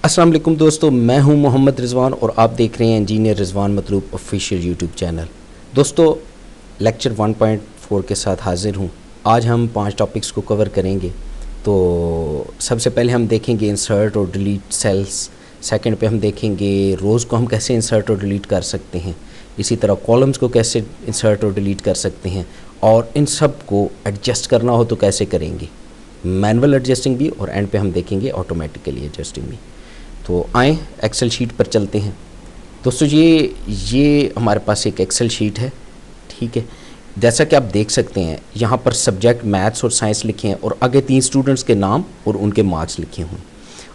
अस्सलाम वालेकुम दोस्तों, मैं हूं मोहम्मद रिजवान और आप देख रहे हैं engineer Rizwan Matloob official YouTube channel. दोस्तों, लेक्चर 1.4 के साथ हाजिर हूं। आज हम 5 टॉपिक्स को कवर करेंगे। तो सबसे पहले हम देखेंगे इंसर्ट और डिलीट सेल्स। सेकंड पे हम देखेंगे रोज़ को हम कैसे इंसर्ट और डिलीट कर सकते हैं। इसी तरह कॉलम्स को कैसे इंसर्ट और डिलीट कर सकते हैं, और इन सब को एडजस्ट करना हो तो कैसे करेंगे, मैनुअल एडजस्टिंग भी, और एंड पे हम देखेंगे ऑटोमेटिकली एडजस्टिंग भी। तो आए एक्सेल शीट पर चलते हैं। दोस्तों, ये हमारे पास एक एक्सेल शीट है, ठीक है। जैसा कि आप देख सकते हैं यहाँ पर सब्जेक्ट मैथ्स और साइंस लिखे हैं और आगे 3 स्टूडेंट्स के नाम और उनके मार्क्स लिखे हुए हैं।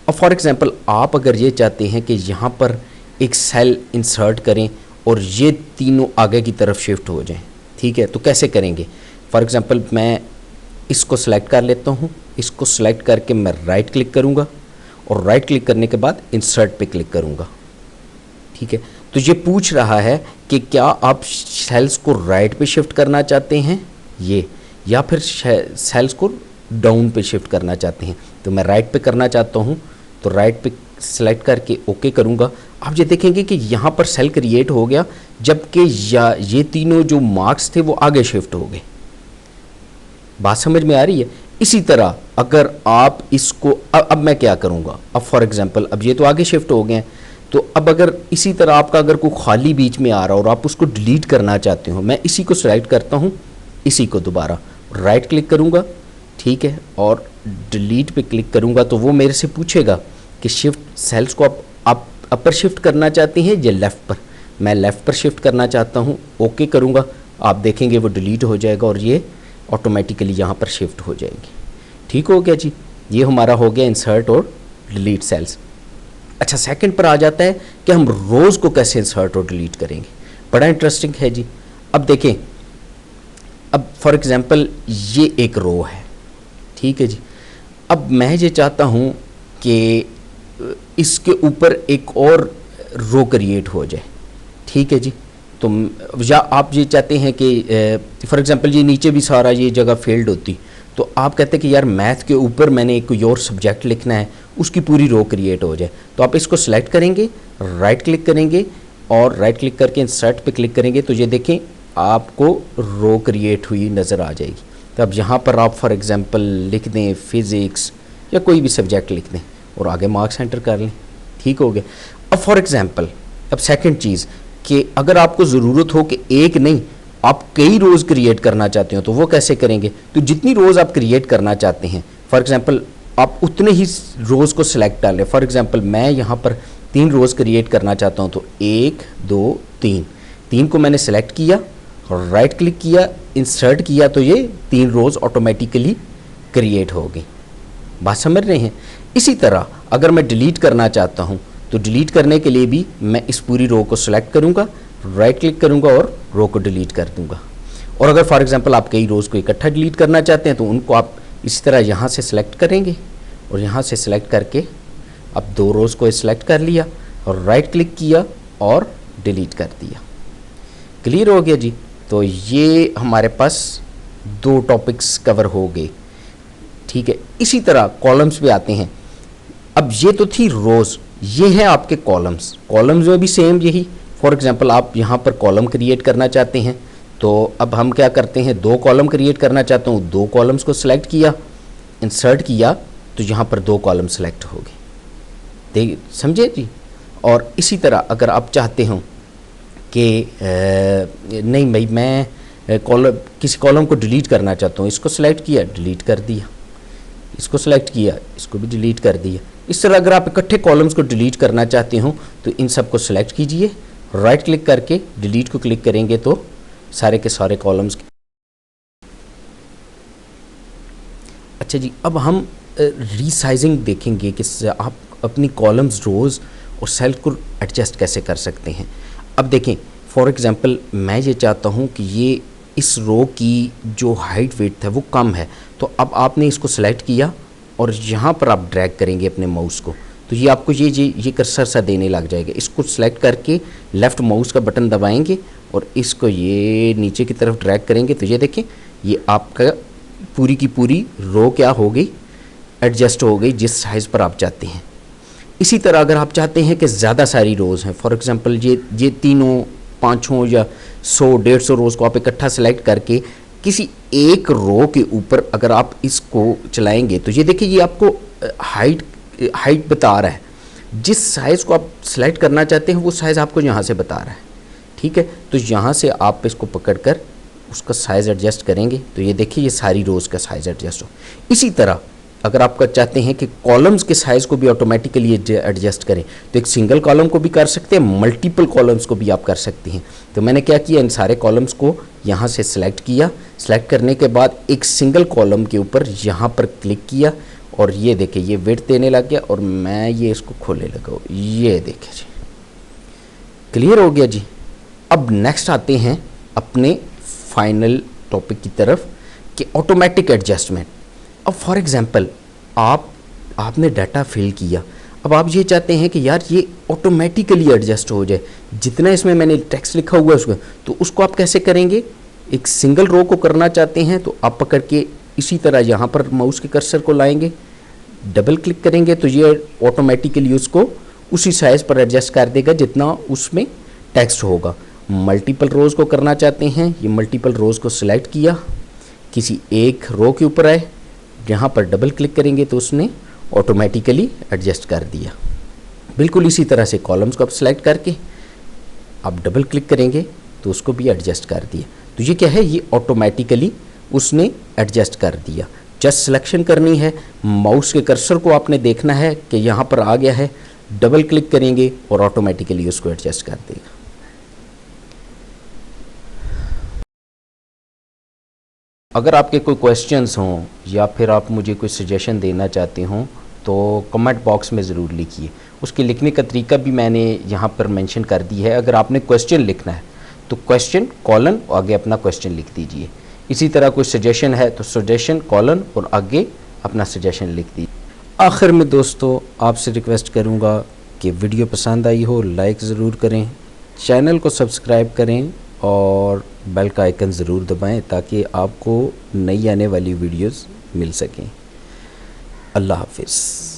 और फॉर एग्जांपल आप अगर ये चाहते हैं कि यहाँ पर एक सेल इंसर्ट करें और ये तीनों आगे की तरफ शिफ्ट हो जाएं, ठीक है, तो कैसे करेंगे। फॉर एग्जांपल मैं इसको सेलेक्ट कर लेता हूँ। इसको सेलेक्ट करके मैं राइट क्लिक करूँगा और राइट क्लिक करने के बाद इंसर्ट पे क्लिक करूँगा, ठीक है। तो ये पूछ रहा है कि क्या आप सेल्स को राइट पे शिफ्ट करना चाहते हैं ये, या फिर सेल्स को डाउन पे शिफ्ट करना चाहते हैं। तो मैं राइट पे करना चाहता हूँ, तो राइट पे सेलेक्ट करके ओके करूँगा। आप ये देखेंगे कि यहाँ पर सेल क्रिएट हो गया, जबकि ये तीनों जो मार्क्स थे वो आगे शिफ्ट हो गए। बात समझ में आ रही है। इसी तरह अगर आप इसको अब मैं क्या करूँगा, अब फॉर एग्जांपल अब ये तो आगे शिफ्ट हो गए हैं, तो अब अगर इसी तरह आपका अगर कोई खाली बीच में आ रहा हो और आप उसको डिलीट करना चाहते हो, मैं इसी को सेलेक्ट करता हूँ, इसी को दोबारा राइट क्लिक करूँगा, ठीक है, और डिलीट पे क्लिक करूँगा। तो वो मेरे से पूछेगा कि शिफ्ट सेल्स को आप अपर शिफ्ट करना चाहते हैं या लेफ़्ट पर। मैं लेफ़्ट पर शिफ्ट करना चाहता हूँ, ओके करूँगा। आप देखेंगे वो डिलीट हो जाएगा और ये ऑटोमेटिकली यहाँ पर शिफ्ट हो जाएंगे। ठीक हो गया जी, ये हमारा हो गया इंसर्ट और डिलीट सेल्स। अच्छा, सेकंड पर आ जाता है कि हम रोज़ को कैसे इंसर्ट और डिलीट करेंगे। बड़ा इंटरेस्टिंग है जी। अब देखें, अब फॉर एग्जांपल ये एक रो है, ठीक है जी। अब मैं ये चाहता हूँ कि इसके ऊपर एक और रो क्रिएट हो जाए, ठीक है जी। तो या आप ये चाहते हैं कि फॉर एग्जांपल ये नीचे भी सारा ये जगह फील्ड होती, तो आप कहते हैं कि यार मैथ के ऊपर मैंने एक कोई और सब्जेक्ट लिखना है, उसकी पूरी रो क्रिएट हो जाए। तो आप इसको सेलेक्ट करेंगे, राइट क्लिक करेंगे और राइट क्लिक करके इंसर्ट पे क्लिक करेंगे, तो ये देखें आपको रो क्रिएट हुई नज़र आ जाएगी। तो अब यहाँ पर आप फॉर एग्जांपल लिख दें फिज़िक्स या कोई भी सब्जेक्ट लिख दें और आगे मार्क्स एंटर कर लें, ठीक हो गया। अब फॉर एग्जांपल अब सेकंड चीज़ कि अगर आपको ज़रूरत हो कि एक नहीं आप कई रोज़ क्रिएट करना चाहते हो, तो वो कैसे करेंगे। तो जितनी रोज़ आप क्रिएट करना चाहते हैं, फॉर एग्जांपल आप उतने ही रोज़ को सिलेक्ट कर लें। फॉर एग्जांपल मैं यहाँ पर 3 रोज़ क्रिएट करना चाहता हूँ, तो 1 2 3 को मैंने सेलेक्ट किया और राइट क्लिक किया, इंसर्ट किया, तो ये 3 रोज़ ऑटोमेटिकली क्रिएट हो गई। बात समझ रहे हैं। इसी तरह अगर मैं डिलीट करना चाहता हूँ, तो डिलीट करने के लिए भी मैं इस पूरी रो को सिलेक्ट करूँगा, राइट क्लिक करूँगा और रो को डिलीट कर दूँगा। और अगर फॉर एग्जांपल आप कई रोज़ को इकट्ठा डिलीट करना चाहते हैं, तो उनको आप इसी तरह यहाँ से सिलेक्ट करेंगे और यहाँ से सिलेक्ट करके अब 2 रोज़ को सिलेक्ट कर लिया और राइट क्लिक किया और डिलीट कर दिया। क्लियर हो गया जी। तो ये हमारे पास 2 टॉपिक्स कवर हो गए, ठीक है। इसी तरह कॉलम्स पे आते हैं। अब ये तो थी रोज़, ये है आपके कॉलम्स। कॉलम्स में भी सेम यही। फॉर एग्जांपल आप यहाँ पर कॉलम क्रिएट करना चाहते हैं, तो अब हम क्या करते हैं, 2 कॉलम क्रिएट करना चाहता हूँ, 2 कॉलम्स को सिलेक्ट किया, इंसर्ट किया, तो यहाँ पर 2 कॉलम सेलेक्ट हो गए। देख समझे जी। और इसी तरह अगर आप चाहते हो कि नहीं भाई मैं किसी कॉलम को डिलीट करना चाहता हूँ, इसको सिलेक्ट किया, डिलीट कर दिया, इसको सिलेक्ट किया, इसको भी डिलीट कर दिया। इस तरह अगर आप इकट्ठे कॉलम्स को डिलीट करना चाहते हो, तो इन सब को सिलेक्ट कीजिए, राइट क्लिक करके डिलीट को क्लिक करेंगे तो सारे के सारे कॉलम्स। अच्छा जी, अब हम रीसाइजिंग देखेंगे कि आप अपनी कॉलम्स, रोज़ और सेल को एडजस्ट कैसे कर सकते हैं। अब देखें, फॉर एग्जांपल मैं ये चाहता हूँ कि ये इस रो की जो हाइट वेट है वो कम है, तो अब आपने इसको सेलेक्ट किया और यहाँ पर आप ड्रैग करेंगे अपने माउस को, तो ये आपको ये कर्सर सा देने लग जाएगा। इसको सेलेक्ट करके लेफ़्ट माउस का बटन दबाएंगे और इसको ये नीचे की तरफ ड्रैग करेंगे, तो ये देखें ये आपका पूरी की पूरी रो क्या हो गई, एडजस्ट हो गई जिस साइज़ पर आप चाहते हैं। इसी तरह अगर आप चाहते हैं कि ज़्यादा सारी रोज़ हैं, फॉर एग्जांपल ये तीनों पाँचों या 100-150 रोज़ को आप इकट्ठा सेलेक्ट करके किसी एक रो के ऊपर अगर आप इसको चलाएंगे तो ये देखिए ये आपको हाइट बता रहा है। जिस साइज़ को आप सेलेक्ट करना चाहते हैं वो साइज़ आपको यहाँ से बता रहा है, ठीक है। तो यहाँ से आप इसको पकड़कर उसका साइज़ एडजस्ट करेंगे तो ये देखिए ये सारी रोज़ का साइज़ एडजस्ट हो। इसी तरह अगर आप चाहते हैं कि कॉलम्स के साइज़ को भी ऑटोमेटिकली एडजस्ट करें तो एक सिंगल कॉलम को भी कर सकते हैं, मल्टीपल कॉलम्स को भी आप कर सकते हैं। तो मैंने क्या किया, इन सारे कॉलम्स को यहाँ से सिलेक्ट किया। सिलेक्ट करने के बाद एक सिंगल कॉलम के ऊपर यहाँ पर क्लिक किया और ये देखिए ये विड्थ देने लग गया और मैं ये इसको खोलने लगा, ये देखिए जी क्लियर हो गया जी। अब नेक्स्ट आते हैं अपने फाइनल टॉपिक की तरफ कि ऑटोमेटिक एडजस्टमेंट। अब फॉर एग्जांपल आपने डाटा फिल किया, अब आप ये चाहते हैं कि यार ये ऑटोमेटिकली एडजस्ट हो जाए, जितना इसमें मैंने टेक्स्ट लिखा हुआ है उसको, तो उसको आप कैसे करेंगे। एक सिंगल रो को करना चाहते हैं तो आप पकड़ के इसी तरह यहाँ पर माउस के कर्सर को लाएंगे, डबल क्लिक करेंगे तो ये ऑटोमेटिकली उसको उसी साइज़ पर एडजस्ट कर देगा जितना उसमें टेक्स्ट होगा। मल्टीपल रोज़ को करना चाहते हैं, ये मल्टीपल रोज़ को सिलेक्ट किया, किसी एक रो के ऊपर आए, यहाँ पर डबल क्लिक करेंगे तो उसने ऑटोमेटिकली एडजस्ट कर दिया। बिल्कुल इसी तरह से कॉलम्स को आप सिलेक्ट करके आप डबल क्लिक करेंगे तो उसको भी एडजस्ट कर दिया। तो ये क्या है, ये ऑटोमेटिकली उसने एडजस्ट कर दिया। जस्ट सिलेक्शन करनी है, माउस के कर्सर को आपने देखना है कि यहाँ पर आ गया है, डबल क्लिक करेंगे और ऑटोमेटिकली उसको एडजस्ट कर देगा। अगर आपके कोई क्वेश्चंस हों या फिर आप मुझे कोई सजेशन देना चाहते हों तो कमेंट बॉक्स में ज़रूर लिखिए। उसके लिखने का तरीका भी मैंने यहाँ पर मेंशन कर दी है। अगर आपने क्वेश्चन लिखना है तो क्वेश्चन कॉलन और आगे अपना क्वेश्चन लिख दीजिए। इसी तरह कोई सजेशन है तो सजेशन कॉलन और आगे अपना सजेशन लिख दीजिए। आखिर में दोस्तों आपसे रिक्वेस्ट करूँगा कि वीडियो पसंद आई हो लाइक ज़रूर करें, चैनल को सब्सक्राइब करें और बेल का आइकन ज़रूर दबाएं ताकि आपको नई आने वाली वीडियोस मिल सकें। अल्लाह हाफिज़।